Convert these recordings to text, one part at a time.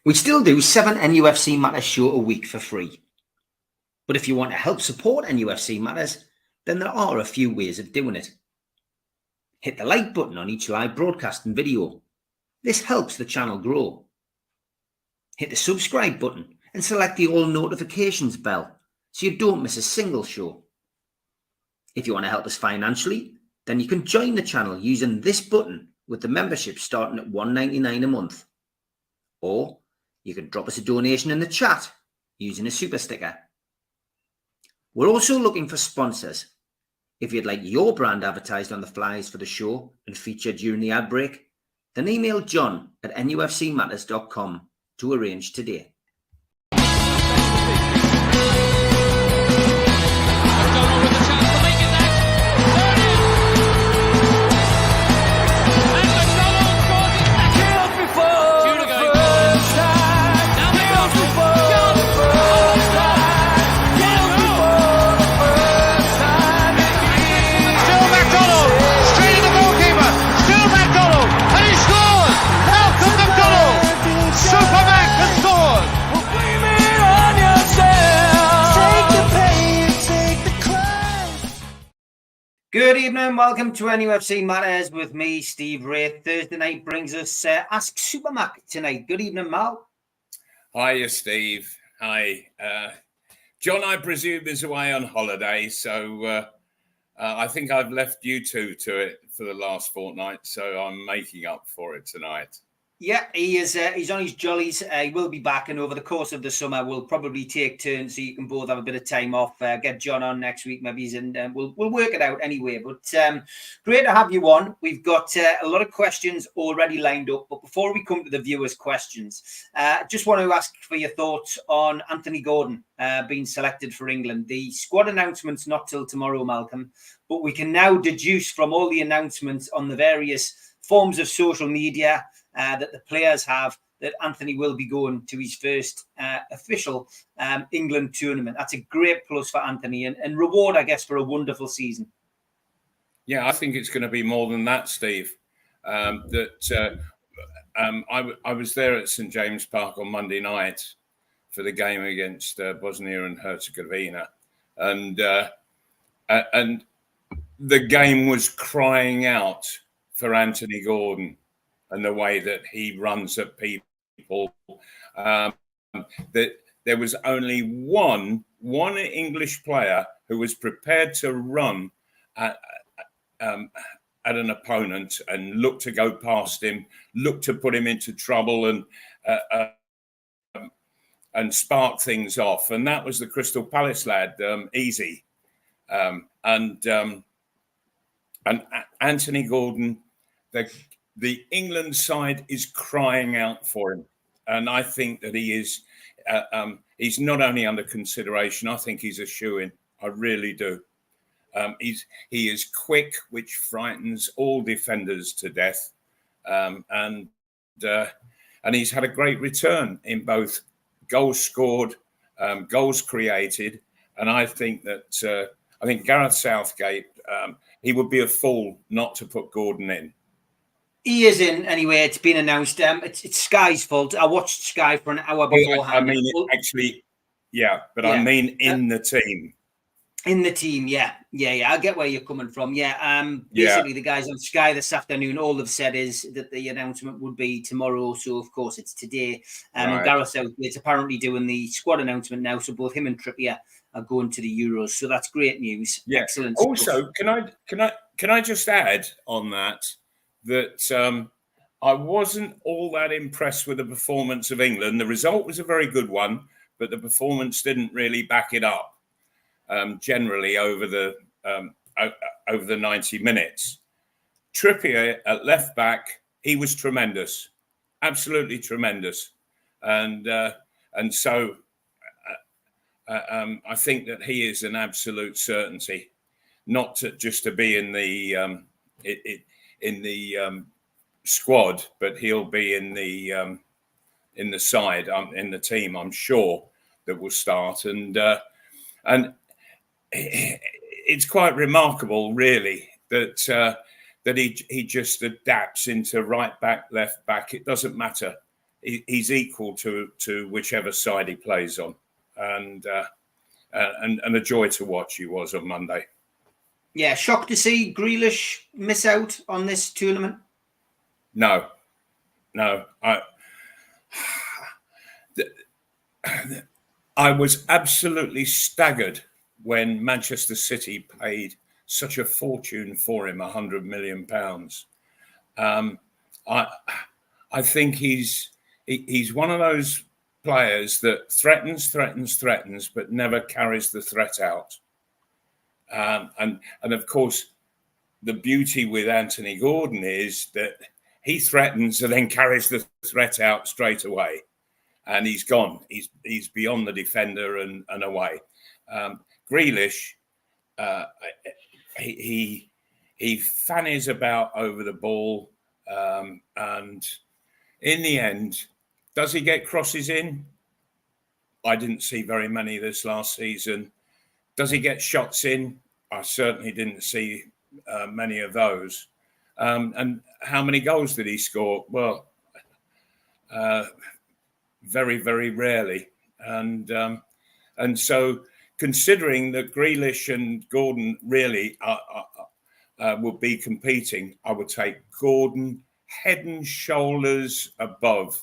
We still do 7 NUFC Matters show a week for free. But if you want to help support NUFC Matters, then there are a few ways of doing it. Hit the like button on each live broadcast and video. This helps the channel grow. Hit the subscribe button and select the all notifications bell so you don't miss a single show. If you want to help us financially, then you can join the channel using this button with the membership starting at $1.99 a month. Or you can drop us a donation in the chat using a super sticker. We're also looking for sponsors. If you'd like your brand advertised on the flyers for the show and featured during the ad break, then email John at nufcmatters.com to arrange today. Good evening, welcome to NUFC Matters with me, Steve Wraith. Thursday night brings us Ask Supermac tonight. Good evening, Mal. Hiya, Steve. Hi. John, I presume, is away on holiday, so I think I've left you two to it for the last fortnight, so I'm making up for it tonight. Yeah, he is. He's on his jollies. He will be back, and over the course of the summer, we'll probably take turns so you can both have a bit of time off. Get John on next week, maybe, and we'll work it out anyway. But great to have you on. We've got a lot of questions already lined up. But before we come to the viewers' questions, just want to ask for your thoughts on Anthony Gordon being selected for England. The squad announcement's not till tomorrow, Malcolm, but we can now deduce from all the announcements on the various forms of social media that the players have that Anthony will be going to his first official England tournament. That's a great plus for Anthony and reward, I guess, for a wonderful season. Yeah, I think it's going to be more than that, Steve. I was there at St James Park on Monday night for the game against Bosnia and Herzegovina, and the game was crying out for Anthony Gordon and the way that he runs at people. That there was only one English player who was prepared to run at an opponent and look to go past him, look to put him into trouble and spark things off. And that was the Crystal Palace lad, Easy. And Anthony Gordon, the England side is crying out for him. And I think that he is, he's not only under consideration, I think he's a shoo-in. I really do. He is quick, which frightens all defenders to death. And he's had a great return in both goals scored, goals created. And I think that, I think Gareth Southgate, he would be a fool not to put Gordon in. He is in anyway. It's been announced. It's Sky's fault. I watched Sky for an hour beforehand. I mean, actually, yeah, but yeah. I mean in the team. In the team, yeah. I get where you're coming from. Yeah. Basically, the guys on Sky this afternoon, all they've said is that the announcement would be tomorrow. So, of course, it's today. And Gareth Southgate's apparently doing the squad announcement now. So both him and Trippier are going to the Euros. So that's great news. Yeah. Excellent. Also, can I just add on that I wasn't all that impressed with the performance of England. The result was a very good one, but the performance didn't really back it up. Generally over the 90 minutes. Trippier at left back, he was tremendous, absolutely tremendous, and so I think that he is an absolute certainty, not just to be in the squad, but he'll be in the side, in the team. I'm sure that will start, and it's quite remarkable, really, that he just adapts into right back, left back. It doesn't matter. he's equal to whichever side he plays on, and a joy to watch he was on Monday. Yeah, shocked to see Grealish miss out on this tournament. No, I was absolutely staggered when Manchester City paid such a fortune for him, £100 million. I think he's one of those players that threatens, but never carries the threat out. And of course, the beauty with Anthony Gordon is that he threatens and then carries the threat out straight away. And he's gone. He's beyond the defender and away. Grealish, he fannies about over the ball, and in the end, does he get crosses in? I didn't see very many this last season. Does he get shots in? I certainly didn't see many of those. And how many goals did he score? Well, very, very rarely. And so, considering that Grealish and Gordon really will be competing, I would take Gordon head and shoulders above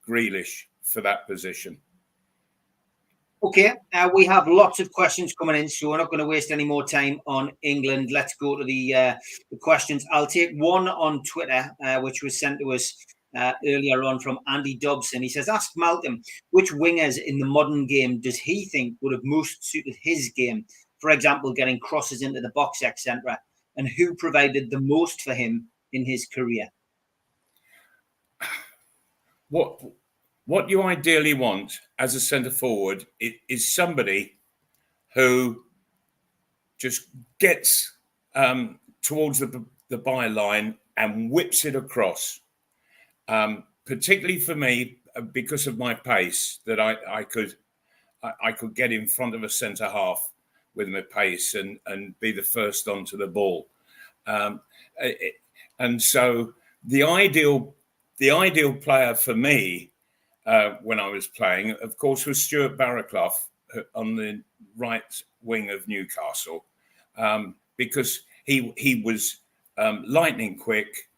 Grealish for that position. Okay, we have lots of questions coming in, so we're not going to waste any more time on England. Let's go to the questions. I'll take one on Twitter, which was sent to us earlier on from Andy Dobson. He says, ask Malcolm, which wingers in the modern game does he think would have most suited his game? For example, getting crosses into the box, etc. And who provided the most for him in his career? What you ideally want as a centre forward is somebody who just gets towards the byline and whips it across. Particularly for me, because of my pace, that I could get in front of a centre half with my pace and be the first onto the ball. And so the ideal player for me, when I was playing, of course, was Stuart Barraclough on the right wing of Newcastle, because he was lightning quick,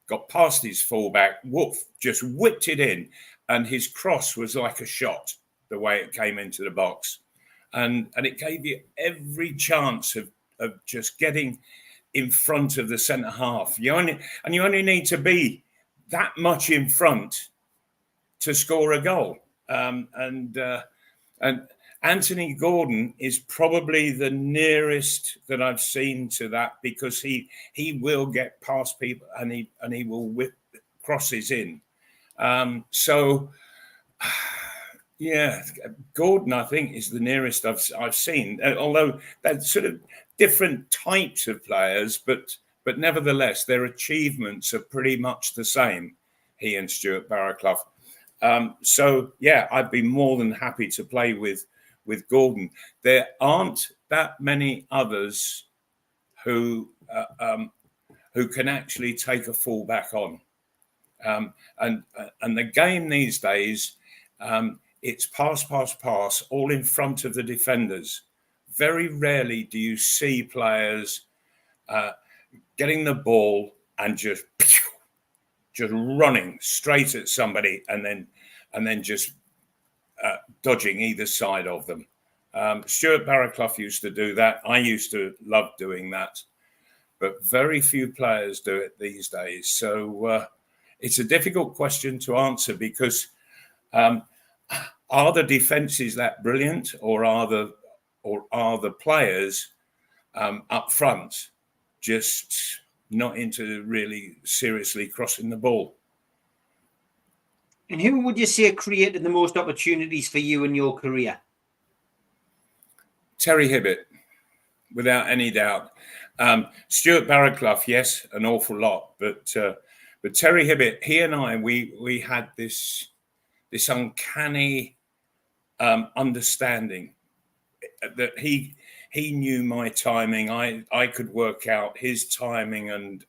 got past his fullback, just whipped it in, and his cross was like a shot, the way it came into the box. And it gave you every chance of just getting in front of the centre half. You only need to be that much in front to score a goal. And Anthony Gordon is probably the nearest that I've seen to that, because he will get past people and he will whip crosses in. So yeah, Gordon, I think, is the nearest I've seen. Although they're sort of different types of players, but nevertheless their achievements are pretty much the same. He and Stuart Barraclough. So yeah, I'd be more than happy to play with Gordon. There aren't that many others who can actually take a fullback on, and the game these days, it's pass, all in front of the defenders. Very rarely do you see players getting the ball and just running straight at somebody and then just dodging either side of them. Stuart Barraclough used to do that. I used to love doing that, but very few players do it these days. So it's a difficult question to answer, because are the defences that brilliant, or are the players up front just not into really seriously crossing the ball? And who would you say created the most opportunities for you in your career? Terry Hibbett, without any doubt. Stuart Barraclough, yes, an awful lot, but Terry Hibbett, he and I, we had this uncanny understanding that he knew my timing. I could work out his timing and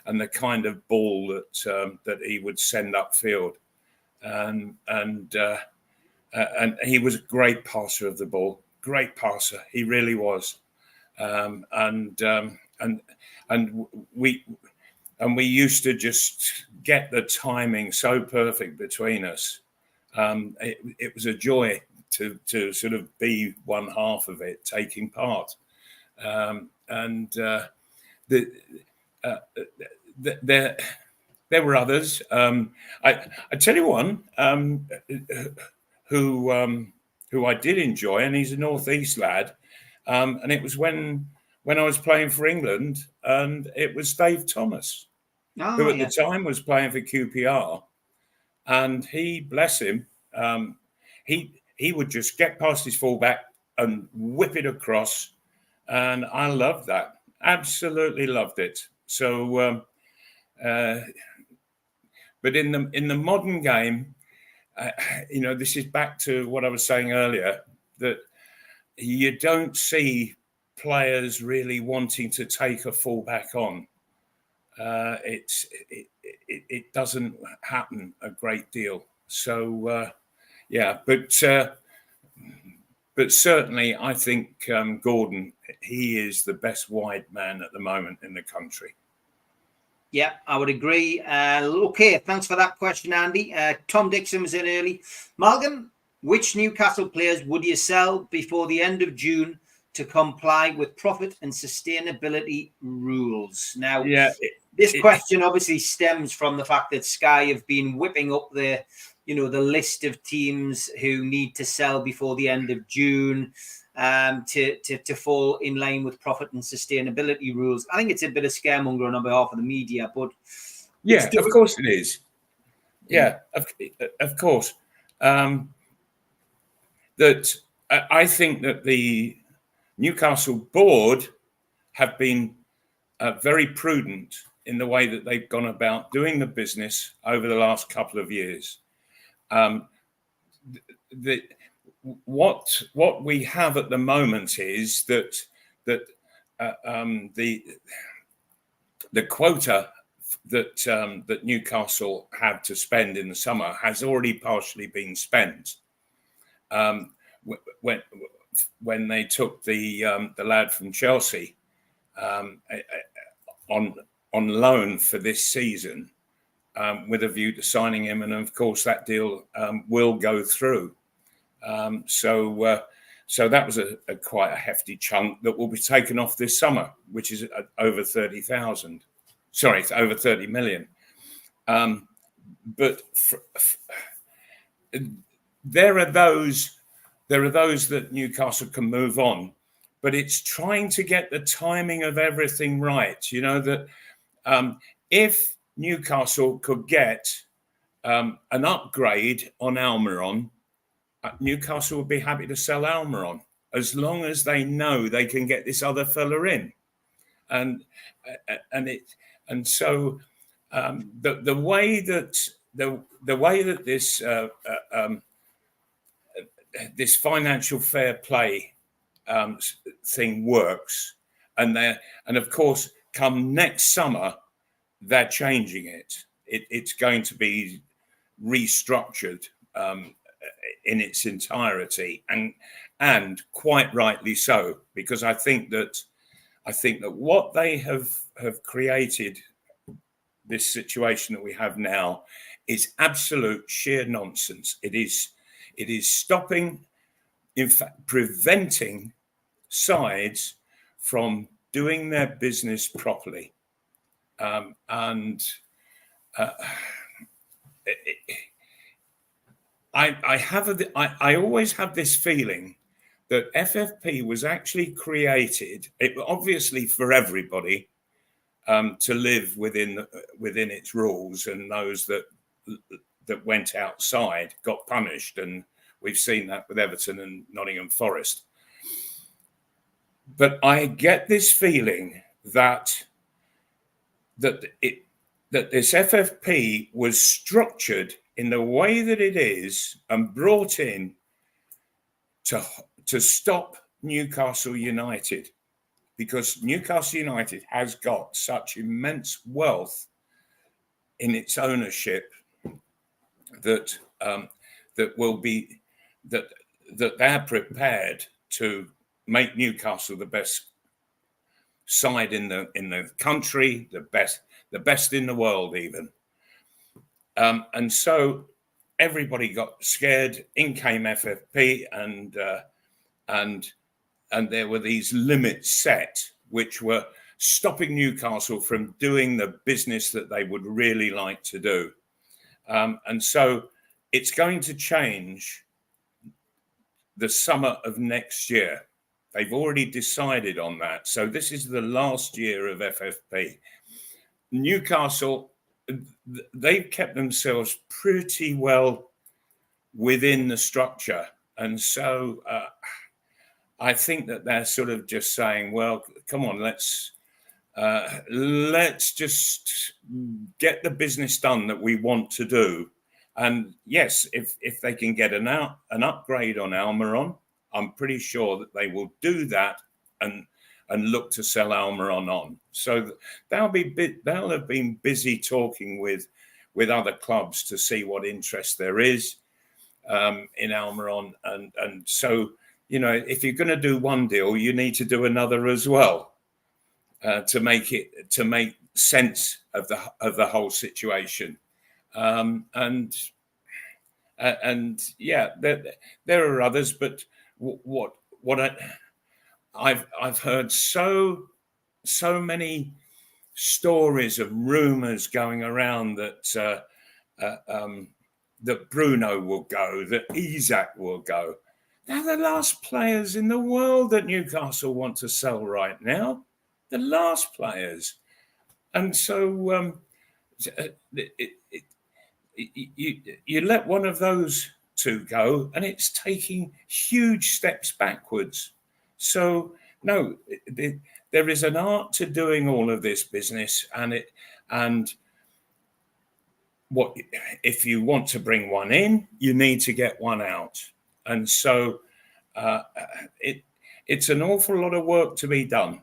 the kind of ball that he would send upfield. and he was a great passer of the ball. Great passer, he really was. And we used to just get the timing so perfect between us. It was a joy to sort of be one half of it, taking part. There were others. I tell you one who I did enjoy, and he's a northeast lad. And it was when I was playing for England, and it was Dave Thomas, who at the time was playing for QPR, and he, bless him, he would just get past his fullback and whip it across, and I loved that. Absolutely loved it. So, but in the modern game, this is back to what I was saying earlier, that you don't see players really wanting to take a fullback on. It doesn't happen a great deal. So but certainly I think Gordon, he is the best wide man at the moment in the country. Yeah, I would agree. Okay, thanks for that question, Andy. Tom Dixon was in early. Malcolm, which Newcastle players would you sell before the end of June to comply with profit and sustainability rules? Now, this question obviously stems from the fact that Sky have been whipping up the list of teams who need to sell before the end of June to fall in line with profit and sustainability rules. I think it's a bit of scaremongering on behalf of the media, but of course it is. Yeah, of course. That I think that the Newcastle board have been very prudent in the way that they've gone about doing the business over the last couple of years. What we have at the moment is that the quota that Newcastle had to spend in the summer has already partially been spent. When they took the lad from Chelsea on loan for this season, with a view to signing him, and of course that deal will go through. So that was a quite a hefty chunk that will be taken off this summer, which is over 30,000. Sorry, it's over 30 million. But there are those that Newcastle can move on, but it's trying to get the timing of everything right. That if Newcastle could get an upgrade on Almiron, Newcastle would be happy to sell Almiron as long as they know they can get this other fella in, and so the way that this financial fair play thing works, and of course come next summer they're changing it. It's going to be restructured in its entirety, and quite rightly so, because I think that what they have created, this situation that we have now, is absolute sheer nonsense. It is stopping, in fact, preventing sides from doing their business properly, I always have this feeling that FFP was actually created, obviously for everybody, to live within its rules, and those that went outside got punished, and we've seen that with Everton and Nottingham Forest. But I get this feeling that this FFP was structured in the way that it is and brought in to stop Newcastle United, because Newcastle United has got such immense wealth in its ownership that that will be that they're prepared to make Newcastle the best side in the country, the best in the world, even. And so everybody got scared. In came FFP, and there were these limits set, which were stopping Newcastle from doing the business that they would really like to do. And so it's going to change the summer of next year. They've already decided on that. So this is the last year of FFP. Newcastle, they've kept themselves pretty well within the structure. And so I think that they're sort of just saying, well, come on, let's just get the business done that we want to do. And yes, if they can get an upgrade on Almiron, I'm pretty sure that they will do that and look to sell Almiron on. So they'll have been busy talking with other clubs to see what interest there is in Almiron. And so, you know, if you're going to do one deal, you need to do another as well to make sense of the whole situation. And yeah, there are others, but what I've heard so many stories of rumours going around that that Bruno will go, that Isak will go. They're the last players in the world that Newcastle want to sell right now. The last players, and so you let one of those two go, and it's taking huge steps backwards. So no, there is an art to doing all of this business, and what if you want to bring one in, you need to get one out, and so it's an awful lot of work to be done.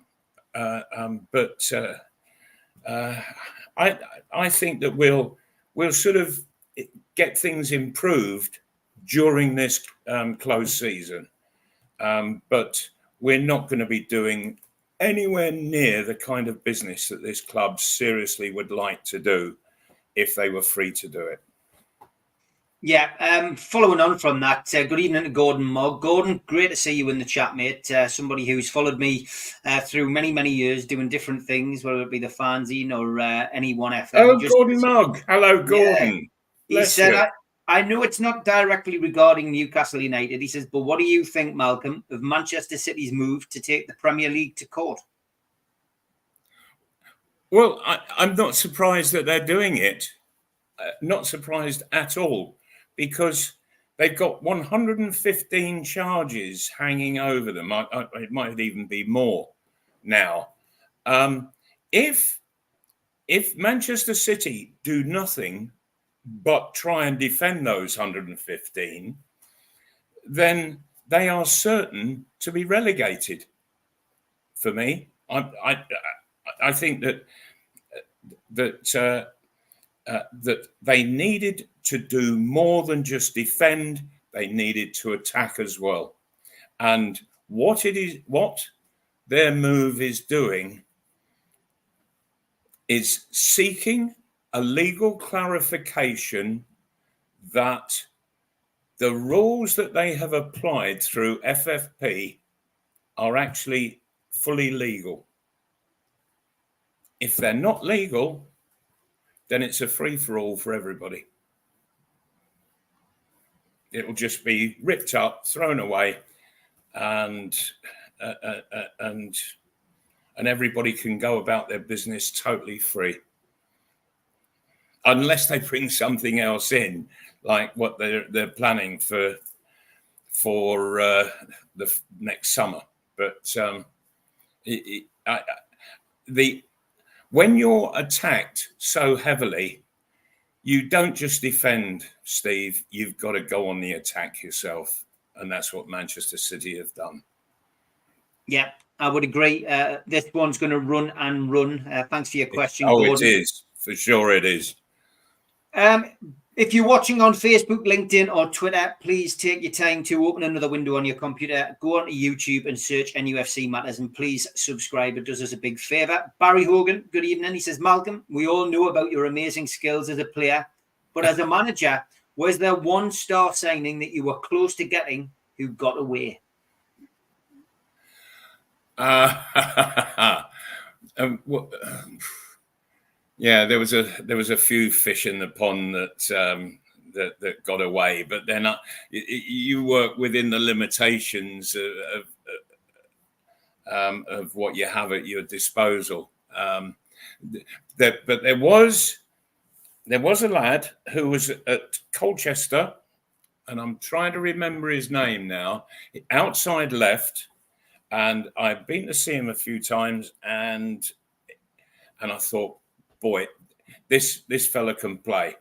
But I think that we'll sort of get things improved during this closed season, but we're not going to be doing anywhere near the kind of business that this club seriously would like to do if they were free to do it. Yeah, following on from that, good evening to Gordon Mogg. Gordon, great to see you in the chat, mate. Somebody who's followed me through many years doing different things, whether it be the fanzine or any 1FM. Oh, Gordon Mogg. Hello, Gordon. Yeah. He said, I know it's not directly regarding Newcastle United. He says, but what do you think, Malcolm, of Manchester City's move to take the Premier League to court? Well, I'm not surprised that they're doing it. Not surprised at all, because they've got 115 charges hanging over them. It might even be more now. If Manchester City do nothing but try and defend those 115, then they are certain to be relegated. For me, I think that they needed to do more than just defend. They needed to attack as well. And what their move is doing is seeking a legal clarification that the rules that they have applied through FFP are actually fully legal. If they're not legal, then it's a free-for-all for everybody. It'll just be ripped up, thrown away, and everybody can go about their business totally free, unless they bring something else in, like what they're planning for the next summer. But when you're attacked so heavily, you don't just defend, Steve. You've got to go on the attack yourself. And that's what Manchester City have done. Yeah, I would agree. This one's going to run and run. Thanks for your question, Gordon. It is. For sure it is. If you're watching on Facebook, LinkedIn, or Twitter, please take your time to open another window on your computer, go onto YouTube and search NUFC Matters, and please subscribe. It does us a big favour. Barry Hogan, good evening. He says, Malcolm, we all know about your amazing skills as a player, but as a manager, was there one star signing that you were close to getting who got away? Yeah, there was a few fish in the pond that got away, but then you work within the limitations of what you have at your disposal. But there was a lad who was at Colchester, and I'm trying to remember his name now. Outside left, and I've been to see him a few times, and I thought, boy, this fella can play.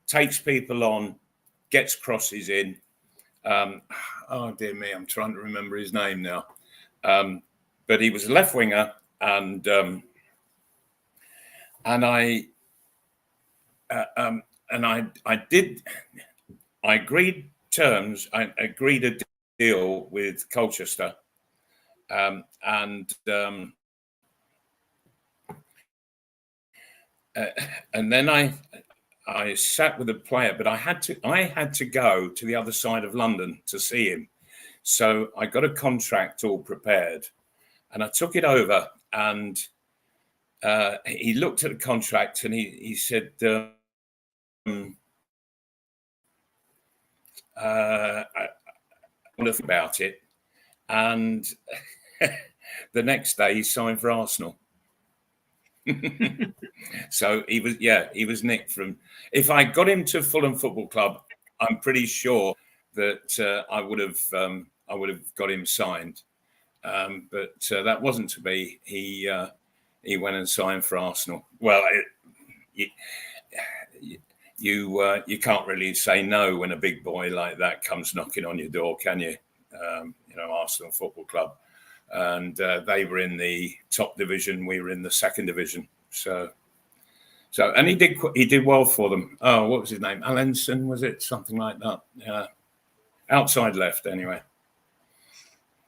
Takes people on, gets crosses in. Oh dear me, I'm trying to remember his name now. But he was a left winger, and I agreed terms. I agreed a deal with Colchester, and then I sat with a player, but I had to go to the other side of London to see him. So I got a contract all prepared, and I took it over, and he looked at the contract and he said, I want to think about it. And the next day he signed for Arsenal. So he was nicked from. If I got him to Fulham Football Club, I'm pretty sure that I would have got him signed. But that wasn't to be. He went and signed for Arsenal. Well, you can't really say no when a big boy like that comes knocking on your door, can you? Arsenal Football Club, and they were in the top division. We were in the second division. So, and he did well for them. Oh, what was his name? Allenson, was it? Something like that. Yeah, outside left anyway.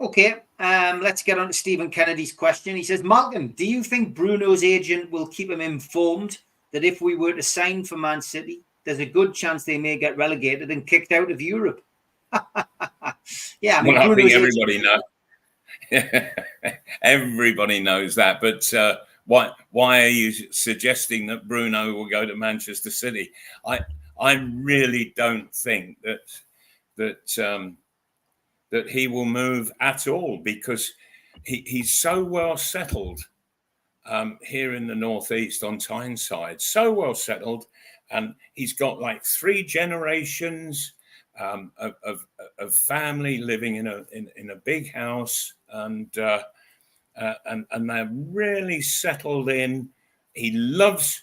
Okay, let's get on to Stephen Kennedy's question. He says, Malcolm, do you think Bruno's agent will keep him informed that if we were to sign for Man City, there's a good chance they may get relegated and kicked out of Europe? Yeah, I mean, well, I think everybody knows. Everybody knows that, but why are you suggesting that Bruno will go to Manchester City? I really don't think that he will move at all, because he's so well settled here in the northeast on Tyne side, so well settled, and he's got like 3 generations of family living in a big house, and they're really settled in. He loves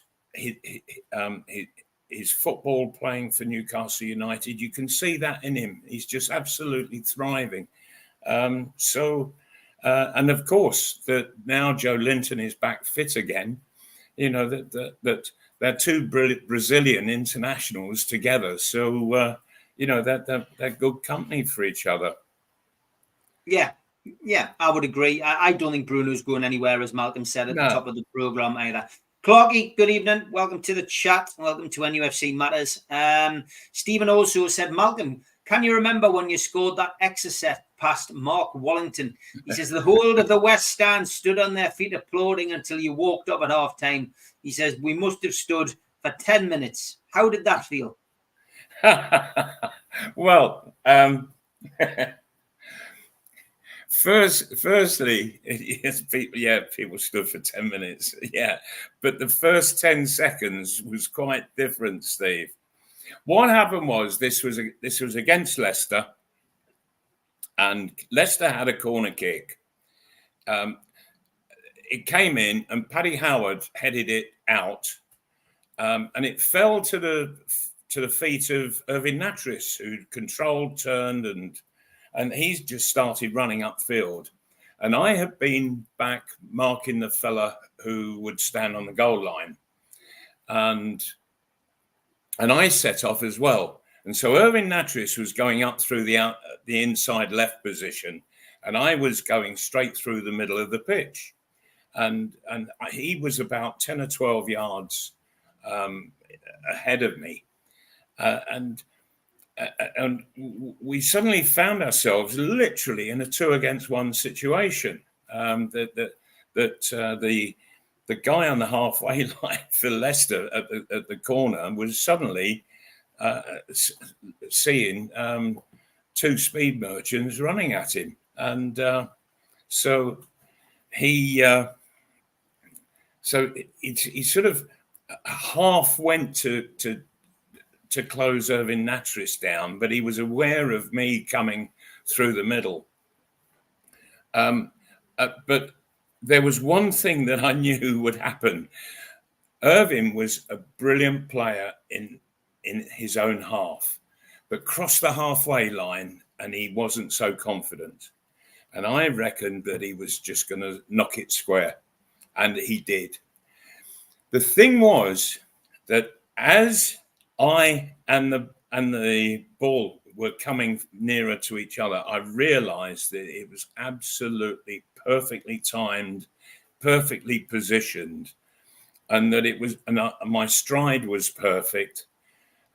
his football, playing for Newcastle United. You can see that in him. He's just absolutely thriving. And of course, that now Joe Linton is back fit again. That they're 2 Brazilian internationals together. So. They're good company for each other. Yeah, I would agree. I don't think Bruno's going anywhere, as Malcolm said at the top of the programme either. Clarky, good evening. Welcome to the chat. Welcome to NUFC Matters. Stephen also said, Malcolm, can you remember when you scored that exocet past Mark Wallington? He says, the whole of the West Stand stood on their feet applauding until you walked up at half-time. He says, we must have stood for 10 minutes. How did that feel? Well, firstly, yes, people stood for 10 minutes. Yeah, but the first 10 seconds was quite different, Steve. What happened was this was against Leicester, and Leicester had a corner kick. It came in, and Paddy Howard headed it out, and it fell to the feet of Irving Natris, who controlled, turned, and he's just started running upfield. And I had been back marking the fella who would stand on the goal line. And and I set off as well. And so Irving Nattrass was going up through the inside left position, and I was going straight through the middle of the pitch. And he was about 10 or 12 yards ahead of me. And we suddenly found ourselves literally in a 2-against-1 situation. The guy on the halfway line for Leicester at the corner was suddenly seeing 2 speed merchants running at him, and so he sort of half went to close Irving Nattrass down, but he was aware of me coming through the middle. But there was one thing that I knew would happen. Irving was a brilliant player in his own half, but crossed the halfway line and he wasn't so confident. And I reckoned that he was just going to knock it square, and he did. The thing was that as I and the ball were coming nearer to each other, I realized that it was absolutely perfectly timed, perfectly positioned, and that it was, and my stride was perfect,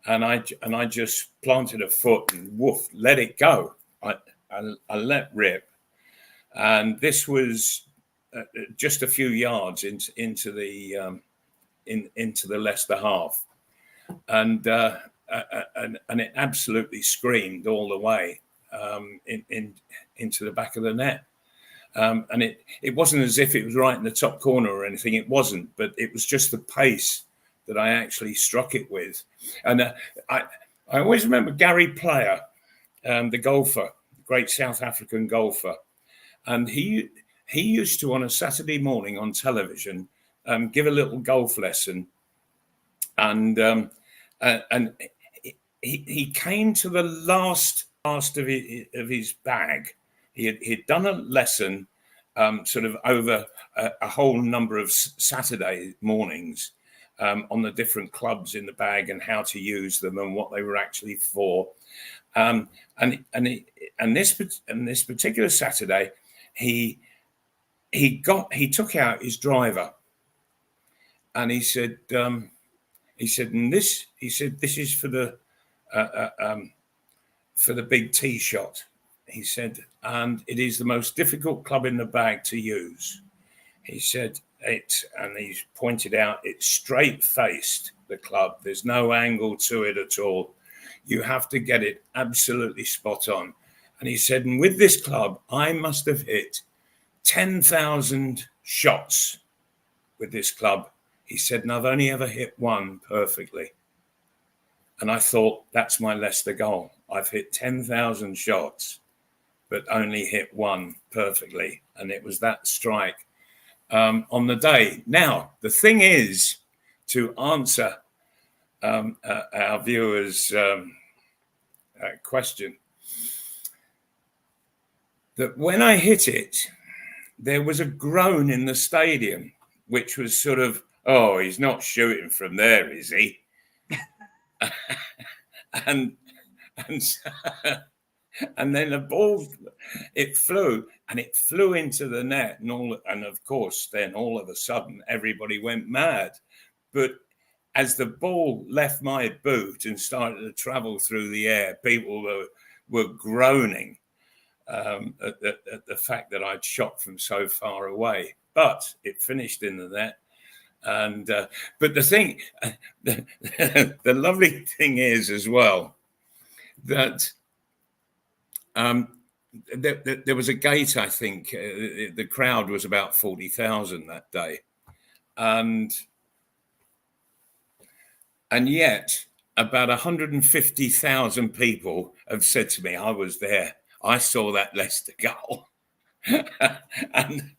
and I just planted a foot and woof, let it go. I let rip, and this was just a few yards into the Leicester half, and it absolutely screamed all the way into the back of the net. And it wasn't as if it was right in the top corner or anything. It wasn't, but it was just the pace that I actually struck it with. And I always remember Gary Player, the golfer, the great South African golfer, and he used to, on a Saturday morning on television, give a little golf lesson, and he came to the last of his bag. He'd done a lesson sort of over a whole number of Saturday mornings on the different clubs in the bag and how to use them and what they were actually for. And this particular Saturday, he took out his driver, and he said this is for the big tee shot. He said, and it is the most difficult club in the bag to use. He said and he's pointed out it's straight faced, the club. There's no angle to it at all. You have to get it absolutely spot on. And he said, and with this club, I must have hit 10,000 shots with this club. He said, and I've only ever hit one perfectly. And I thought, that's my Leicester goal. I've hit 10,000 shots, but only hit one perfectly. And it was that strike on the day. Now, the thing is, to answer our viewers' question, that when I hit it, there was a groan in the stadium, which was sort of, oh, he's not shooting from there, is he? and then the ball, it flew into the net, and of course, then all of a sudden, everybody went mad. But as the ball left my boot and started to travel through the air, people were groaning at the fact that I'd shot from so far away. But it finished in the net. And but the thing, the lovely thing is as well that there was a gate. I think the crowd was about 40,000 that day, and yet about 150,000 people have said to me, "I was there. I saw that Leicester goal," and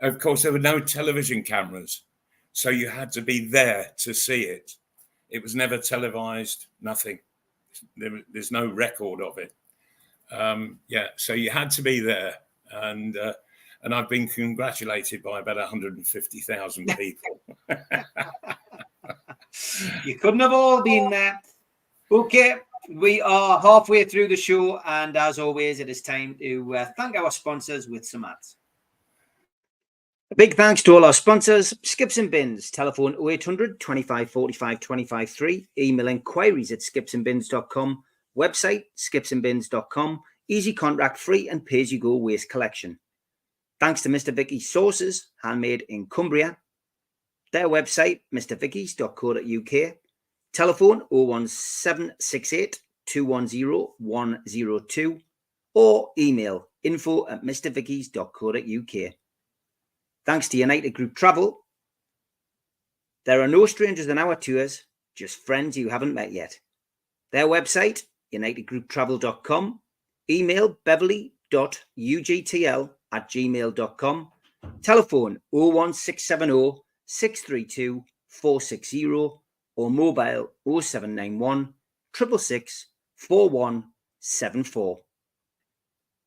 of course, there were no television cameras, so you had to be there to see it. It was never televised, nothing. There's no record of it. So you had to be there, and I've been congratulated by about 150,000 people. You couldn't have all been there. Okay, we are halfway through the show, and as always, it is time to thank our sponsors with some ads. A big thanks to all our sponsors: Skips and Bins, telephone 0800 25 45 25 3, email inquiries at skipsandbins.com, website skipsandbins.com, easy contract free and pay-as-you-go waste collection. Thanks to Mr. Vicky's Sauces, handmade in Cumbria. Their website, mrvickies.co.uk, telephone 01768 210 102, or email info@mrvickies.co.uk. Thanks to United Group Travel. There are no strangers on our tours, just friends you haven't met yet. Their website, unitedgrouptravel.com, email beverly.ugtl@gmail.com, telephone 01670 632 460, or mobile 0791 666 4174.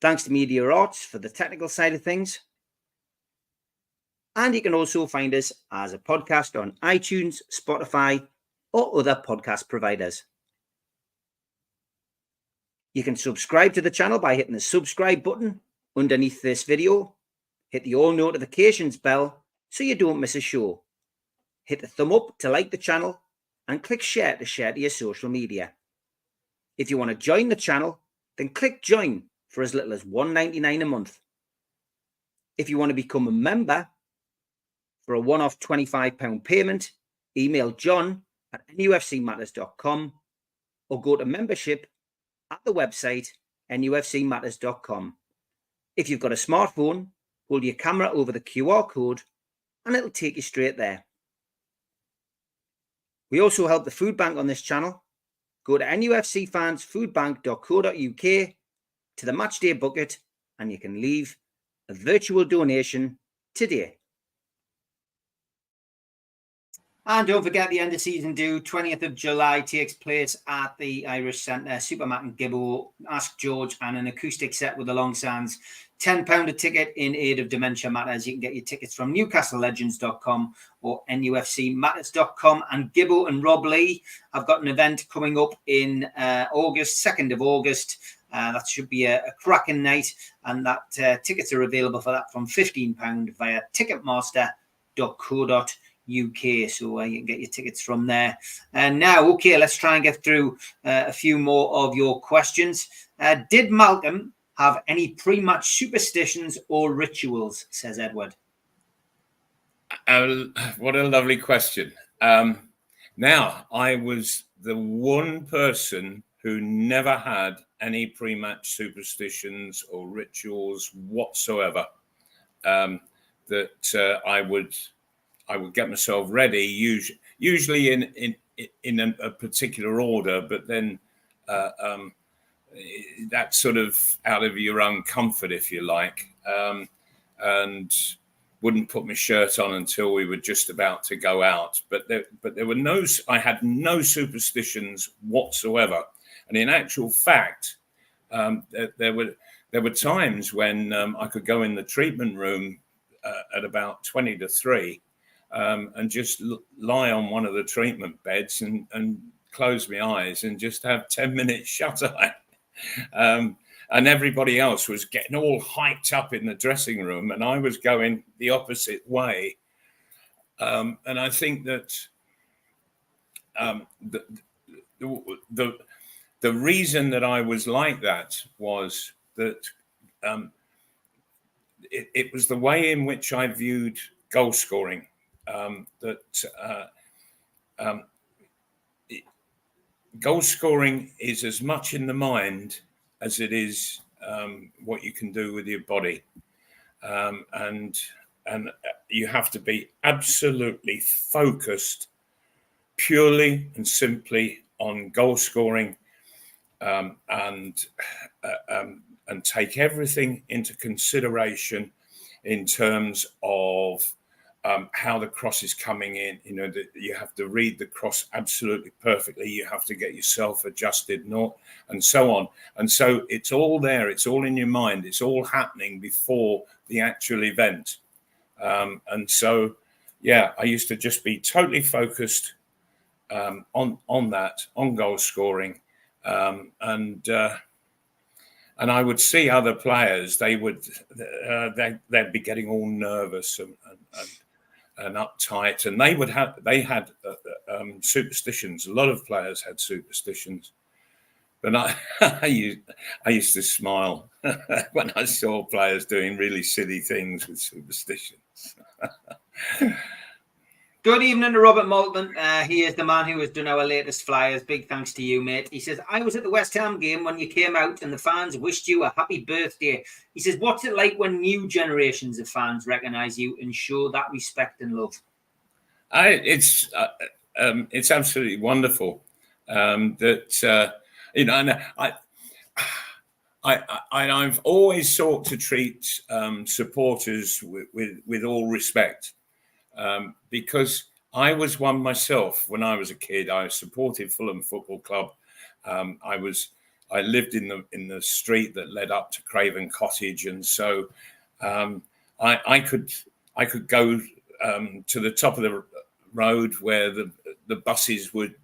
Thanks to Media Arts for the technical side of things. And you can also find us as a podcast on iTunes, Spotify, or other podcast providers. You can subscribe to the channel by hitting the subscribe button underneath this video. Hit the all notifications bell so you don't miss a show. Hit the thumb up to like the channel, and click share to your social media. If you want to join the channel, then click join for as little as $1.99 a month. If you want to become a member, for a one-off £25 payment, email john@nufcmatters.com, or go to membership at the website nufcmatters.com. If you've got a smartphone, hold your camera over the QR code and it'll take you straight there. We also help the food bank on this channel. Go to nufcfansfoodbank.co.uk to the matchday bucket and you can leave a virtual donation today. And don't forget, the end of season do, 20th of July, takes place at the Irish Centre. Supermac and Gibbo, Ask George, and an acoustic set with the Long Sands. £10 a ticket in aid of Dementia Matters. You can get your tickets from newcastlelegends.com or nufcmatters.com. And Gibbo and Rob Lee have got an event coming up in August, 2nd of August. That should be a cracking night. And that tickets are available for that from £15 via ticketmaster.co.uk. So you can get your tickets from there. And now, okay, let's try and get through a few more of your questions. Did Malcolm have any pre-match superstitions or rituals, says Edward? What a lovely question. Now, I was the one person who never had any pre-match superstitions or rituals whatsoever. That I would get myself ready, usually in a particular order, but then that's sort of out of your own comfort, if you like, and wouldn't put my shirt on until we were just about to go out. But there were I had no superstitions whatsoever, and in actual fact, there were times when I could go in the treatment room at about 20 to 3. And just lie on one of the treatment beds and close my eyes and just have 10 minutes shut eye. And everybody else was getting all hyped up in the dressing room, and I was going the opposite way. And I think that the reason that I was like that was that it was the way in which I viewed goal scoring. Goal scoring is as much in the mind as it is what you can do with your body, and you have to be absolutely focused purely and simply on goal scoring, and take everything into consideration in terms of how the cross is coming in. You know, you have to read the cross absolutely perfectly. You have to get yourself adjusted, and so on. And so it's all there. It's all in your mind. It's all happening before the actual event. And so, yeah, I used to just be totally focused on goal scoring, and I would see other players. They'd be getting all nervous and uptight, and they had superstitions. A lot of players had superstitions, but I used to smile when I saw players doing really silly things with superstitions. Good evening to Robert Moulton. He is the man who has done our latest flyers. Big thanks to you, mate. He says, I was at the West Ham game when you came out and the fans wished you a happy birthday. He says, what's it like when new generations of fans recognise you and show that respect and love? It's absolutely wonderful that and I've always sought to treat supporters with all respect. Because I was one myself when I was a kid. I supported Fulham Football Club. I lived in the street that led up to Craven Cottage, and so I could go to the top of the road where the buses would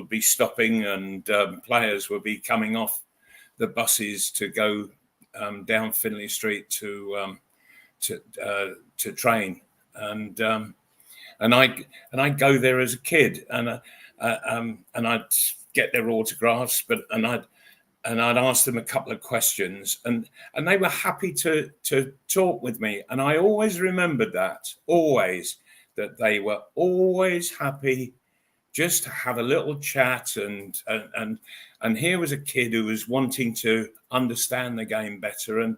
be stopping, and players would be coming off the buses to go down Finley Street to train, and I'd go there as a kid, and I'd get their autographs, and I'd ask them a couple of questions, and they were happy to talk with me, and I always remembered that they were always happy just to have a little chat, and here was a kid who was wanting to understand the game better, and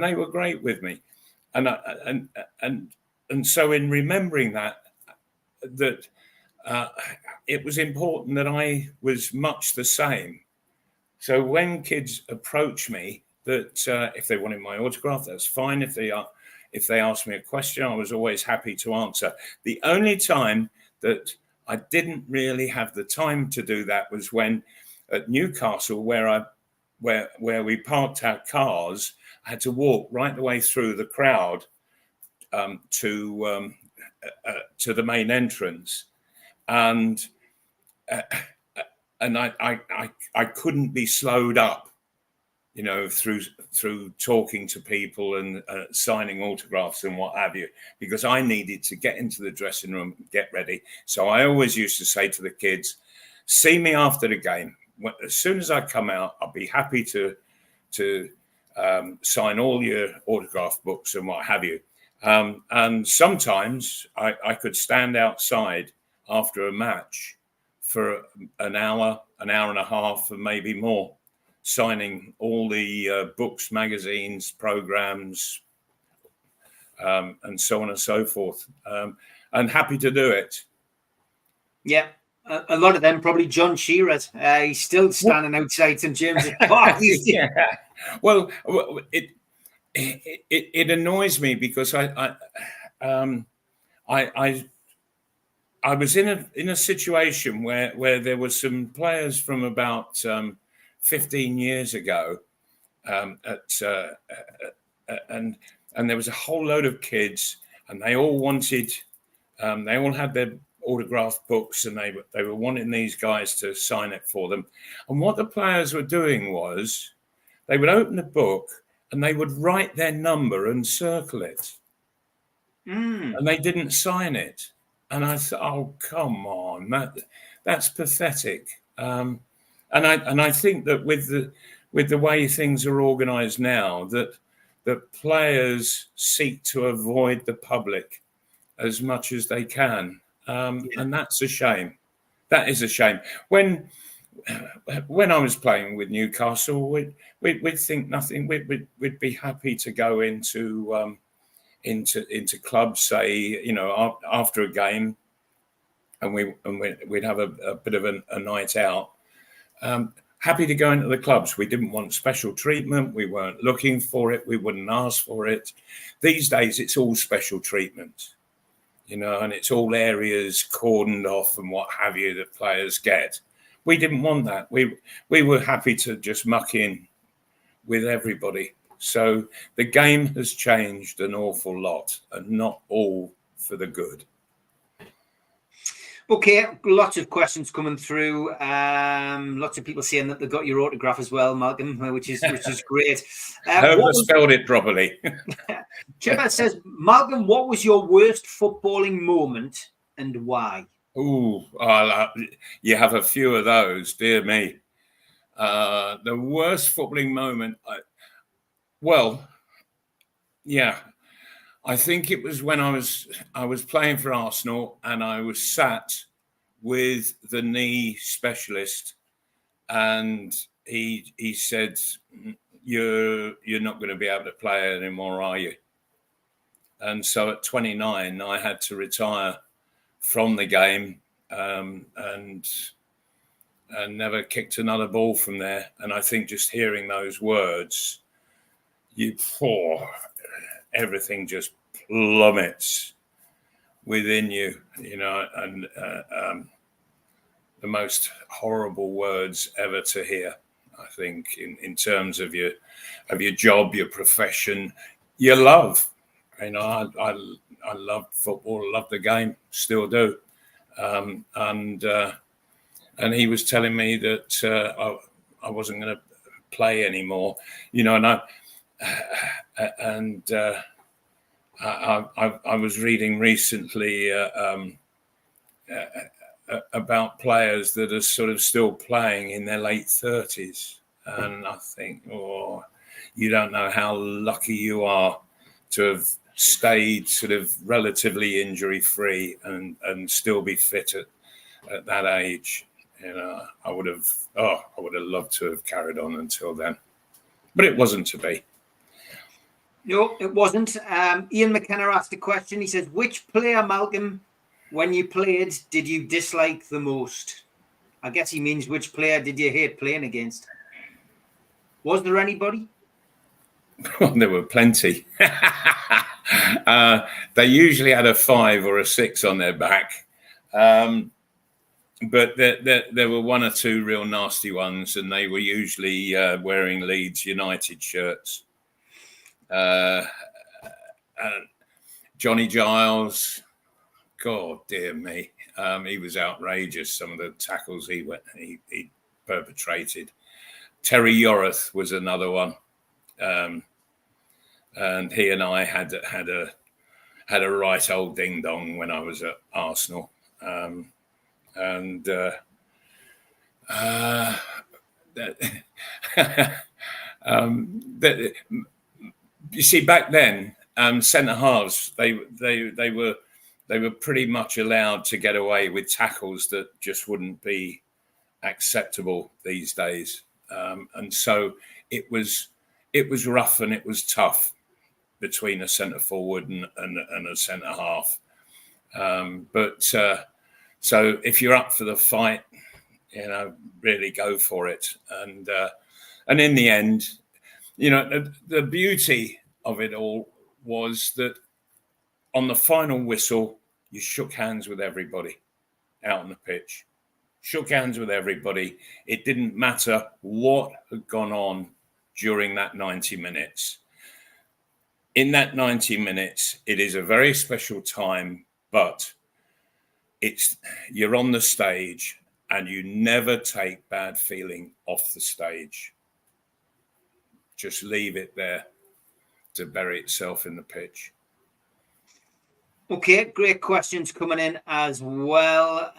they were great with me, and so in remembering that it was important that I was much the same. So when kids approach me, that if they wanted my autograph, that's fine. If they asked me a question, I was always happy to answer. The only time that I didn't really have the time to do that was when at Newcastle, where we parked our cars, I had to walk right the way through the crowd to the main entrance, and I couldn't be slowed up, through talking to people and signing autographs and what have you, because I needed to get into the dressing room and get ready. So I always used to say to the kids, see me after the game. As soon as I come out, I'll be happy to sign all your autograph books and what have you. And sometimes I could stand outside after a match for an hour and a half, and maybe more, signing all the books, magazines, programs, and so on and so forth. And happy to do it. Yeah. A lot of them, probably John Shearer's. He's still standing outside St James's Park. Yeah. Well, it annoys me because I was in a situation where there were some players from about 15 years ago, and there was a whole load of kids, and they all had their autograph books, and they were wanting these guys to sign it for them. And what the players were doing was they would open the book and they would write their number and circle it, and they didn't sign it. And I thought, oh, come on, that's pathetic. And I think that with the way things are organised now, that players seek to avoid the public as much as they can, and that's a shame. That is a shame. When I was playing with Newcastle, we'd think nothing. We'd be happy to go into clubs, say, after a game, and we'd have a bit of a night out. Happy to go into the clubs. We didn't want special treatment. We weren't looking for it. We wouldn't ask for it. These days, it's all special treatment, and it's all areas cordoned off and what have you that players get. We didn't want that. We were happy to just muck in with everybody. So the game has changed an awful lot, and not all for the good. Okay, lots of questions coming through. Lots of people saying that they got your autograph as well, Malcolm, which is great. Whoever spelled it properly. Chipper says, Malcolm, what was your worst footballing moment and why? Ooh, you have a few of those, dear me. The worst footballing moment, I think it was when I was playing for Arsenal and I was sat with the knee specialist, and he said, "You're not going to be able to play anymore, are you?" And so at 29, I had to retire from the game, and never kicked another ball from there. And I think just hearing those words, everything just plummets within you, and the most horrible words ever to hear, I think, in terms of your job, your profession, your love. I loved football, loved the game, still do. And he was telling me that I wasn't going to play anymore, and I was reading recently about players that are sort of still playing in their late 30s. And I think, you don't know how lucky you are to have stayed sort of relatively injury free and still be fit at that age. I would have loved to have carried on until then, but it wasn't to be. No, it wasn't. Ian McKenna asked a question. He says, which player, Malcolm, when you played, did you dislike the most? I guess he means which player did you hate playing against? Was there anybody? Well, there were plenty. They usually had a 5 or a 6 on their back. But there were 1 or 2 real nasty ones, and they were usually wearing Leeds United shirts. Johnny Giles, God dear me, he was outrageous. Some of the tackles he perpetrated. Terry Yorath was another one, and he and I had a right old ding dong when I was at Arsenal. You see, back then, centre halves they were pretty much allowed to get away with tackles that just wouldn't be acceptable these days, and so it was rough and it was tough between a centre forward and a centre half. So if you're up for the fight, really go for it. And in the end, the beauty of it all was that on the final whistle, you shook hands with everybody out on the pitch. Shook hands with everybody. It didn't matter what had gone on during that 90 minutes. In that 90 minutes, it is a very special time, but you're on the stage and you never take bad feeling off the stage. Just leave it there to bury itself in the pitch. Okay, great questions coming in as well.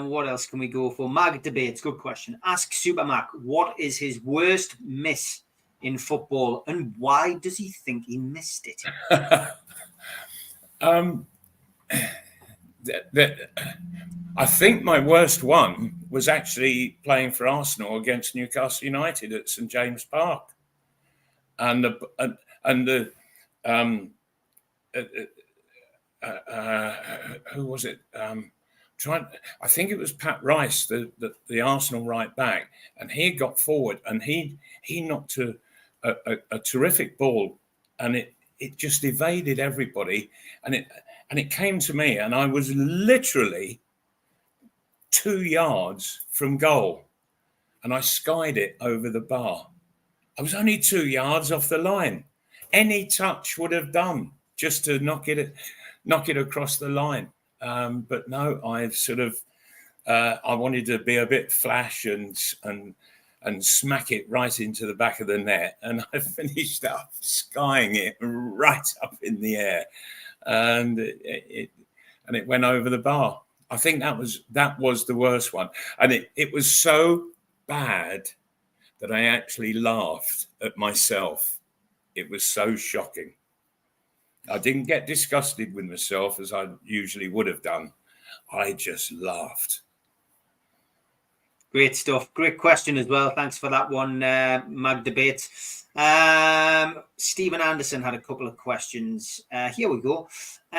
What else can we go for? Market debates, good question. Ask Supermac, what is his worst miss in football and why does he think he missed it? I think my worst one was actually playing for Arsenal against Newcastle United at St James Park, and who was it? I think it was Pat Rice, the Arsenal right back, and he got forward and he knocked a terrific ball, and it just evaded everybody, and it came to me, and I was literally 2 yards from goal, and I skied it over the bar. I was only 2 yards off the line. Any touch would have done just to knock it across the line. But no, I've sort of I wanted to be a bit flash and smack it right into the back of the net, and I finished up skying it right up in the air, and it went over the bar. I think that was the worst one, and it was so bad that I actually laughed at myself. It was so shocking. I didn't get disgusted with myself as I usually would have done. I just laughed. Great stuff. Great question as well. Thanks for that one, Mag Debate. Stephen Anderson had a couple of questions. Here we go.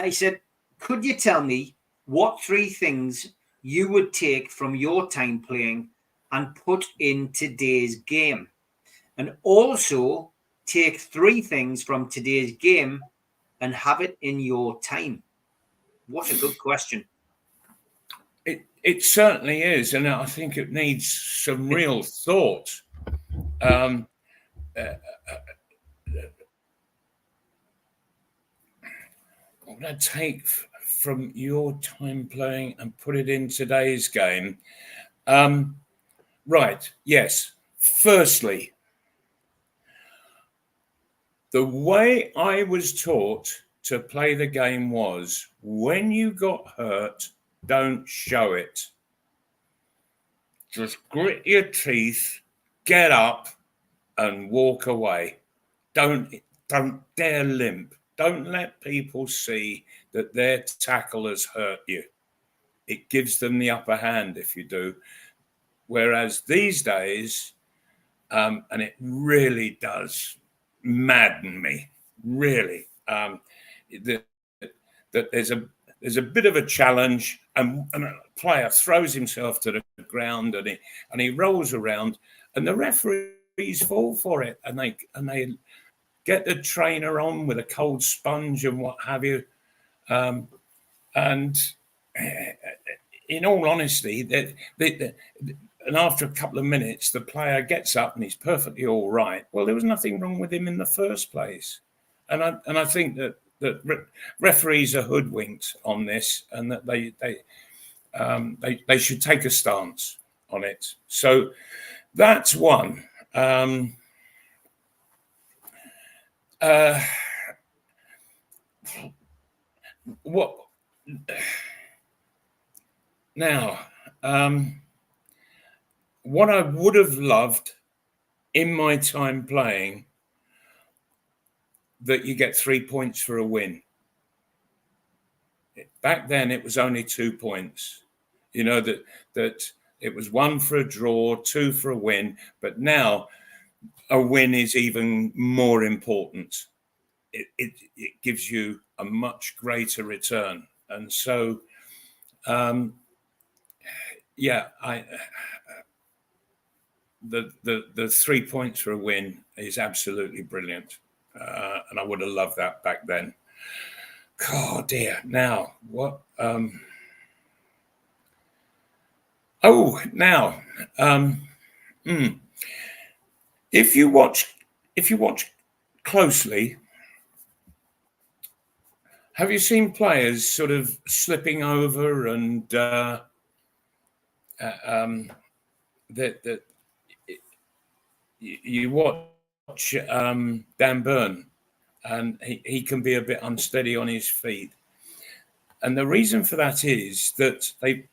He said, could you tell me what 3 things you would take from your time playing and put in today's game? And also take 3 things from today's game and have it in your time. What a good question. It certainly is, and I think it needs some real thought. What would I take from your time playing and put it in today's game? Right, yes. Firstly, the way I was taught to play the game was, when you got hurt, don't show it. Just grit your teeth, get up, and walk away. Don't dare limp. Don't let people see that their tackle has hurt you. It gives them the upper hand if you do. Whereas these days, and it really does madden me, really, that there's a bit of a challenge, and a player throws himself to the ground and he rolls around, and the referees fall for it, and they get the trainer on with a cold sponge and what have you, and in all honesty, and after a couple of minutes, the player gets up and he's perfectly all right. Well, there was nothing wrong with him in the first place, and I think that referees are hoodwinked on this, and that they should take a stance on it. So that's one. What now? What I would have loved in my time playing, that you get 3 points for a win. Back then, it was only 2 points. You know, that it was 1 for a draw, 2 for a win. But now, a win is even more important. It gives you a much greater return. And so, the 3 points for a win is absolutely brilliant. And I would have loved that back then. Oh dear. Now what? If you watch closely, have you seen players sort of slipping over and that you watch Dan Burn, and he can be a bit unsteady on his feet, and the reason for that is that they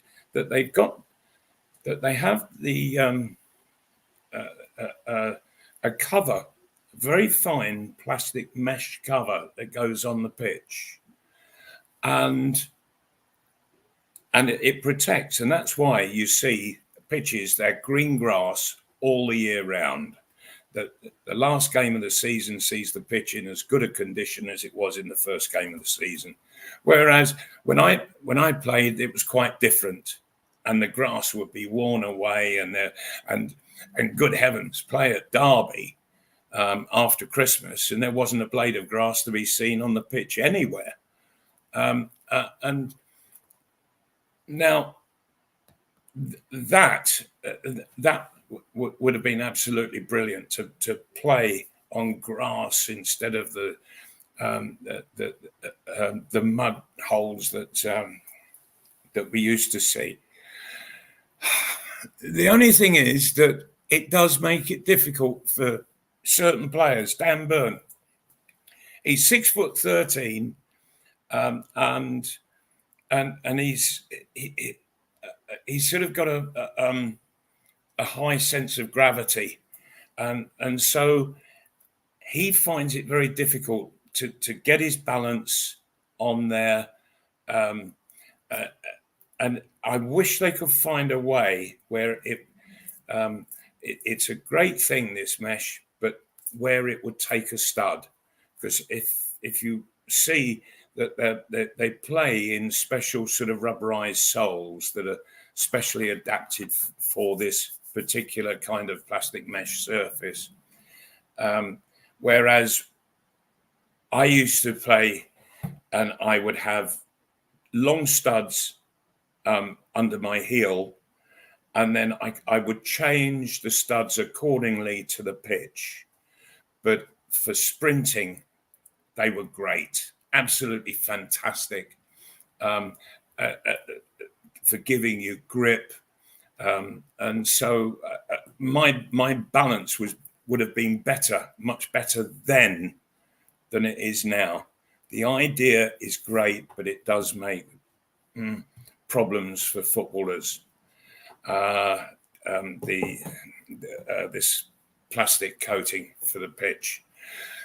have the a cover, very fine plastic mesh cover that goes on the pitch, and it protects, and that's why you see pitches, they're green grass all the year round. The last game of the season sees the pitch in as good a condition as it was in the first game of the season. Whereas when I played, it was quite different, and the grass would be worn away, and good heavens, play at Derby after Christmas, and there wasn't a blade of grass to be seen on the pitch anywhere. And now that would have been absolutely brilliant to play on grass instead of the mud holes that we used to see. The only thing is that it does make it difficult for certain players. Dan Burn, he's 6'13", and he's sort of got a high sense of gravity, and so he finds it very difficult to get his balance on there. And I wish they could find a way where it's a great thing, this mesh, but where it would take a stud, because if you see that they play in special sort of rubberized soles that are specially adapted for this particular kind of plastic mesh surface, whereas I used to play and I would have long studs under my heel, and then I would change the studs accordingly to the pitch. But for sprinting, they were great, absolutely fantastic, for giving you grip. And so my balance would have been better, much better then than it is now. The idea is great, but it does make problems for footballers. This plastic coating for the pitch.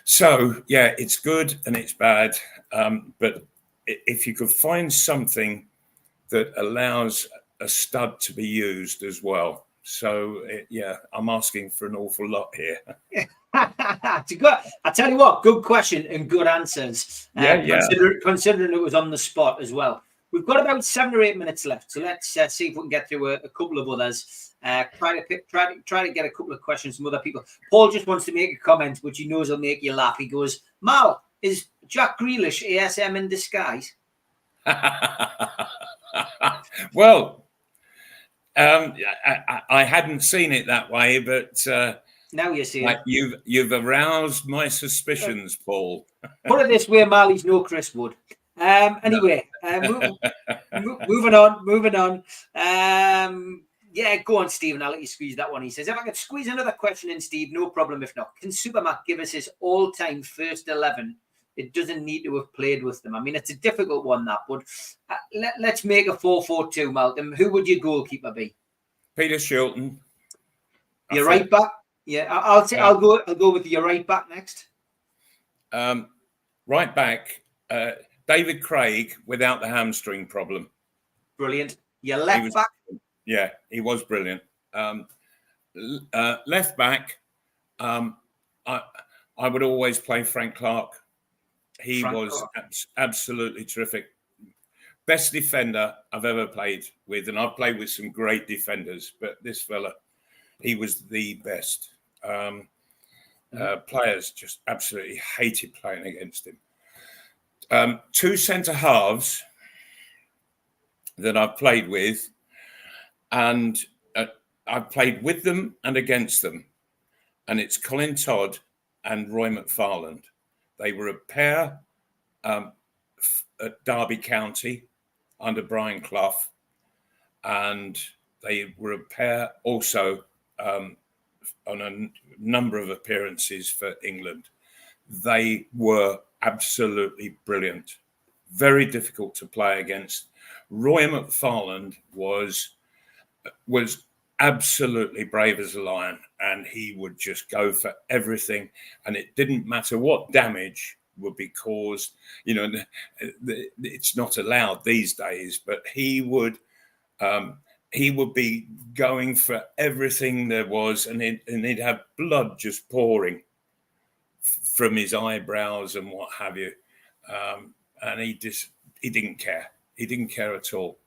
So yeah, it's good and it's bad, but if you could find something that allows a stud to be used as well. So yeah, I'm asking for an awful lot here. I tell you what, good question and good answers. Yeah. Considering it was on the spot as well. We've got about 7 or 8 minutes left, so let's see if we can get through a couple of others. Try to get a couple of questions from other people. Paul just wants to make a comment, which he knows will make you laugh. He goes, "Mal, is Jack Grealish ASM in disguise?" Well, I hadn't seen it that way, but now you see it. You've aroused my suspicions, Paul. Put it this way, Mal, he's no Chris Wood. Anyway, moving on. Yeah, go on, Stephen. I'll let you squeeze that one. He says, if I could squeeze another question in, Steve, no problem. If not, can Supermac give us his all-time first 11? It doesn't need to have played with them. I mean, it's a difficult one, that, but let's make a 4-4-2, Malcolm. Who would your goalkeeper be? Peter Shilton. Your right back? Yeah, I'll go with your right back next. Right back, David Craig without the hamstring problem. Brilliant. Your left back? Yeah, he was brilliant. Left back, I would always play Frank Clark. He was absolutely terrific. Best defender I've ever played with, and I've played with some great defenders, but this fella, he was the best. Players just absolutely hated playing against him. 2 centre halves that I've played with, and I've played with them and against them, and it's Colin Todd and Roy McFarland. They were a pair at Derby County under Brian Clough, and they were a pair also on a number of appearances for England. They were absolutely brilliant, very difficult to play against. Roy McFarland was absolutely brave as a lion, and he would just go for everything, and it didn't matter what damage would be caused. You know, it's not allowed these days, but he would be going for everything there was, and he'd have blood just pouring from his eyebrows and what have you, and he didn't care. He didn't care at all.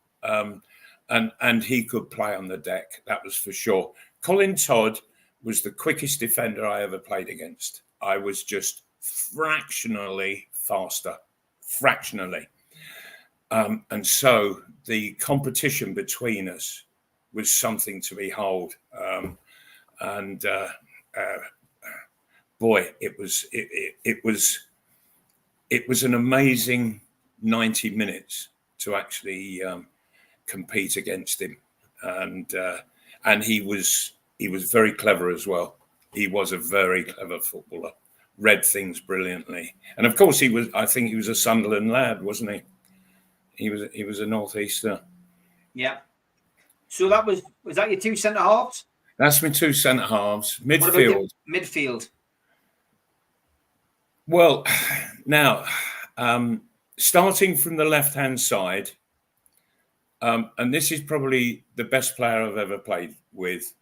And he could play on the deck, that was for sure. Colin Todd was the quickest defender I ever played against. I was just fractionally faster, fractionally. And so the competition between us was something to behold. Boy, it was an amazing 90 minutes to actually compete against him, and and he was very clever as well. He was a very clever footballer, read things brilliantly, and of course I think he was a Sunderland lad, wasn't he? He was a northeaster. Yeah. So was that your two centre halves? That's my two centre halves. Midfield. What about midfield? Well, now starting from the left-hand side, and this is probably the best player I've ever played with,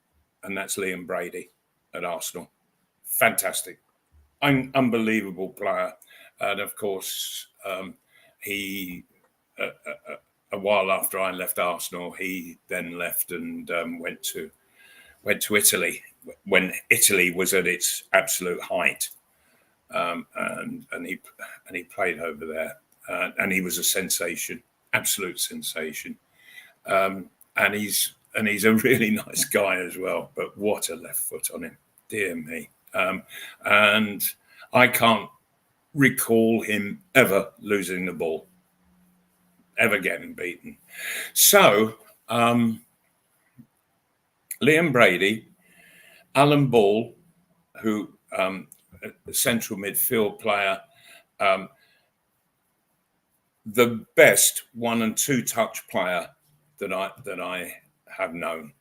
and that's Liam Brady at Arsenal. Fantastic, unbelievable player, and of course he. A while after I left Arsenal, he then left and went to Italy when Italy was at its absolute height, and he played over there, and he was a sensation, absolute sensation, and he's a really nice guy as well. But what a left foot on him, dear me, and I can't recall him ever losing the ball, ever getting beaten. So Liam Brady, Alan Ball, who a central midfield player, the best 1 and 2 touch player that I have known,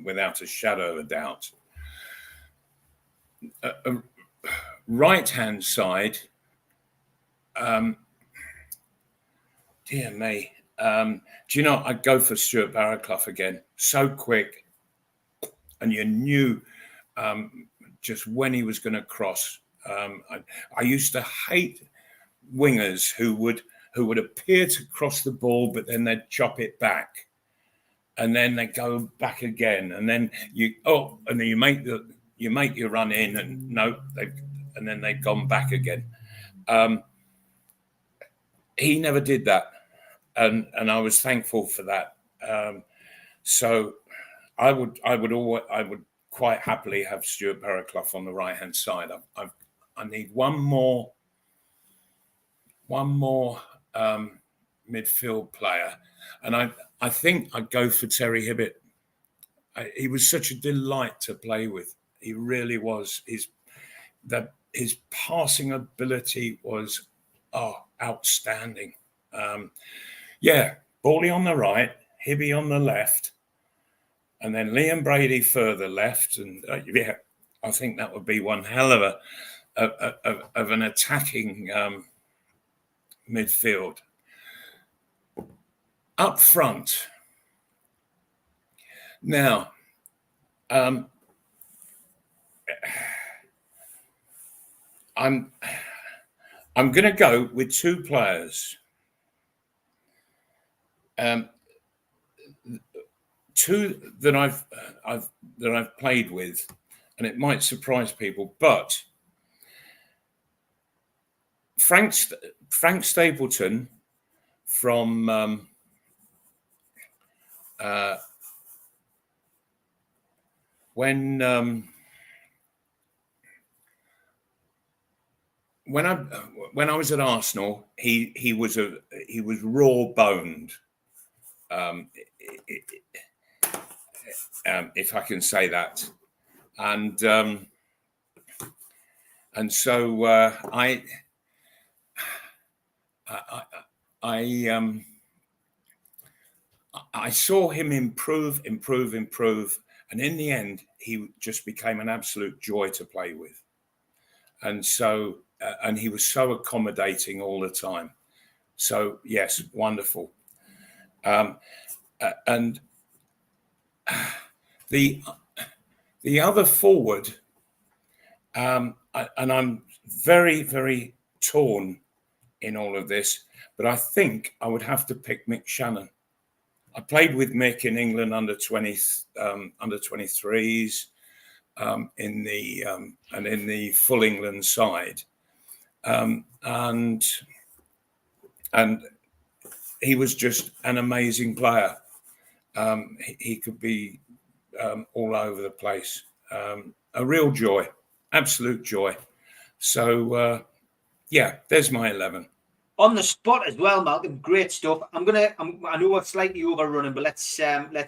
without a shadow of a doubt. Right hand side. Dear me. Do you know, I'd go for Stuart Barraclough again. So quick. And you knew just when he was going to cross. I used to hate wingers who would appear to cross the ball, but then they'd chop it back. And then they go back again. And then then you make your run in, and no, and then they've gone back again. He never did that. And I was thankful for that. So I would quite happily have Stuart Barraclough on the right hand side. I need one more midfield player, and I think I'd go for Terry Hibbett. He was such a delight to play with. He really was. His passing ability was outstanding. Bally on the right, Hibby on the left, and then Liam Brady further left. And I think that would be one hell of an attacking midfield. Up front. Now, I'm going to go with two players. Two that I've played with, and it might surprise people, but Frank Stapleton from when I was at Arsenal, he was raw boned, if I can say that, and so I saw him improve, and in the end, he just became an absolute joy to play with. And so, and he was so accommodating all the time. So yes, wonderful. And the other forward, and I'm very, very torn in all of this, but I think I would have to pick Mick Shannon. I played with Mick in England under 23s, in the full England side, and he was just an amazing player. He could be all over the place. A real joy, absolute joy. So there's my 11. On the spot as well, Malcolm. Great stuff. I know we're slightly overrunning, but let's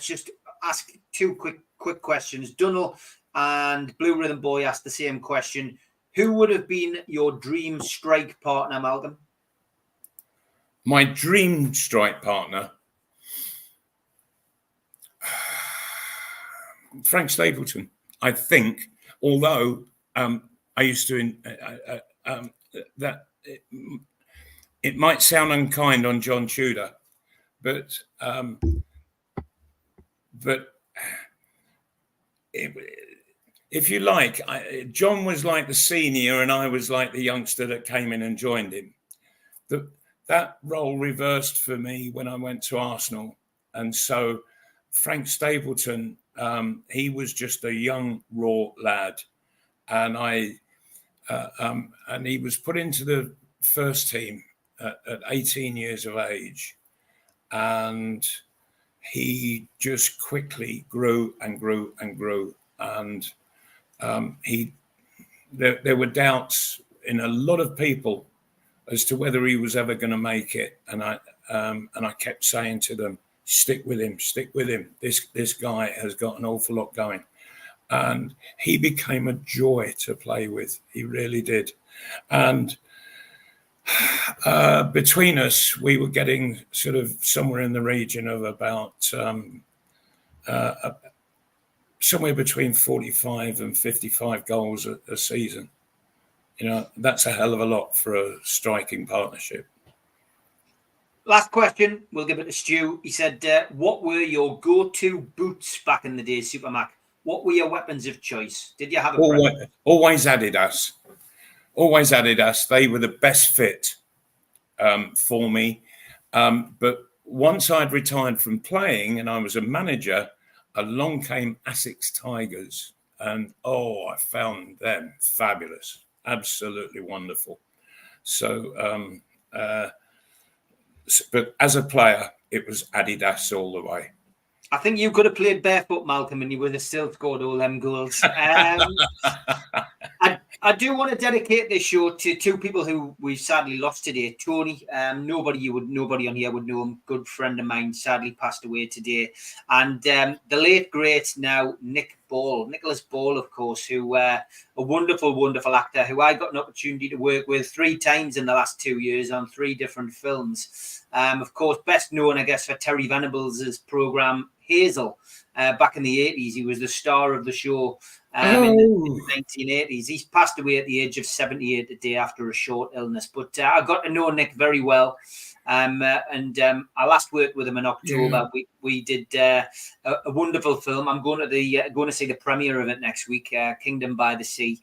just ask two quick quick questions. Dunnell and Blue Rhythm Boy asked the same question. Who would have been your dream strike partner, Malcolm? My dream strike partner, Frank Stapleton, I think, although I used to, it might sound unkind on John Tudor, but if you like, John was like the senior and I was like the youngster that came in and joined him. That role reversed for me when I went to Arsenal. And so Frank Stapleton, he was just a young, raw lad. And and he was put into the first team at 18 years of age. And he just quickly grew and grew and grew. And there were doubts in a lot of people as to whether he was ever going to make it. And I kept saying to them, stick with him, stick with him. This guy has got an awful lot going. And he became a joy to play with. He really did. And between us, we were getting sort of somewhere in the region of about somewhere between 45 and 55 goals a season. You know, that's a hell of a lot for a striking partnership. Last question, we'll give it to Stu. He said, what were your go-to boots back in the day, Supermac? What were your weapons of choice? Did you have a always Adidas. Always Adidas. They were the best fit for me. But once I'd retired from playing and I was a manager, along came Essex Tigers. And, I found them fabulous. Absolutely wonderful. So, but as a player, it was Adidas all the way. I think you could have played barefoot, Malcolm, and you would have still scored all them goals. I do want to dedicate this show to two people who we've sadly lost today. Tony, nobody on here would know him. Good friend of mine, sadly passed away today. And the late great now Nicholas Ball, of course, who a wonderful, wonderful actor who I got an opportunity to work with 3 times in the last 2 years on 3 different films. Of course, best known, I guess, for Terry Venables' program Hazel. Back in the 80s, he was the star of the show. In the 1980s. He's passed away at the age of 78 today after a short illness. But I got to know Nick very well. I last worked with him in October. Yeah. We did a wonderful film. I'm going to see the premiere of it next week, Kingdom by the Sea,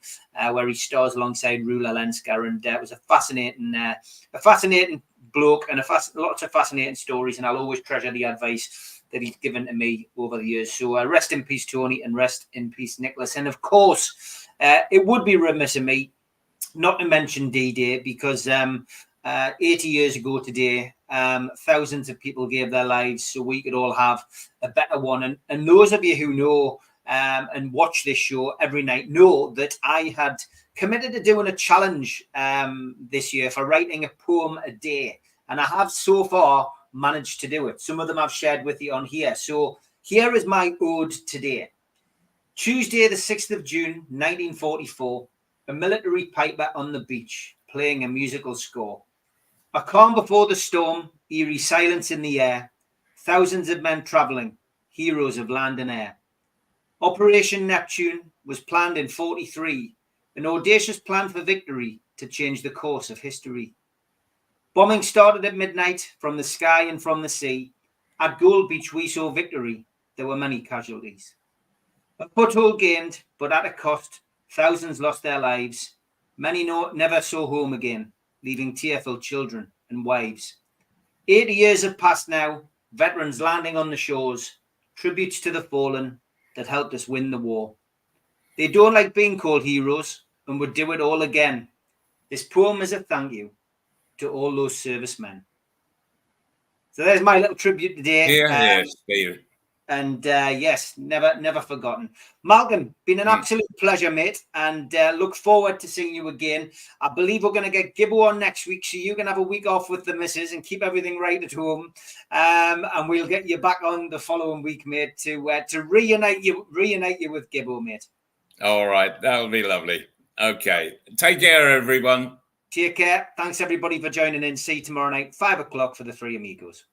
where he stars alongside Rula Lenska. And it was a fascinating bloke and lots of fascinating stories. And I'll always treasure the advice that he's given to me over the years. So rest in peace, Tony, and rest in peace, Nicholas. And of course, it would be remiss of me not to mention D-Day, because 80 years ago today, thousands of people gave their lives so we could all have a better one. And those of you who know and watch this show every night know that I had committed to doing a challenge this year for writing a poem a day. And I have so far managed to do it. Some of them I've shared with you on here. So here is my ode today. Tuesday, the 6th of June, 1944, a military piper on the beach playing a musical score. A calm before the storm, eerie silence in the air, thousands of men travelling, heroes of land and air. Operation Neptune was planned in 43, an audacious plan for victory to change the course of history. Bombing started at midnight from the sky and from the sea. At Gold Beach, we saw victory. There were many casualties. A foothold gained, but at a cost. Thousands lost their lives. Many never saw home again, leaving tearful children and wives. 80 years have passed now, veterans landing on the shores, tributes to the fallen that helped us win the war. They don't like being called heroes and would do it all again. This poem is a thank you to all those servicemen. So there's my little tribute today. Yes, Steve. And yes, never forgotten. Malcolm, been an absolute pleasure, mate, and look forward to seeing you again. I believe we're going to get Gibbo on next week, so you can have a week off with the missus and keep everything right at home. And we'll get you back on the following week, mate, to reunite you with Gibbo, mate. All right, that'll be lovely. Okay, take care, everyone. Take care. Thanks everybody for joining in. See you tomorrow night, 5 o'clock for the Three Amigos.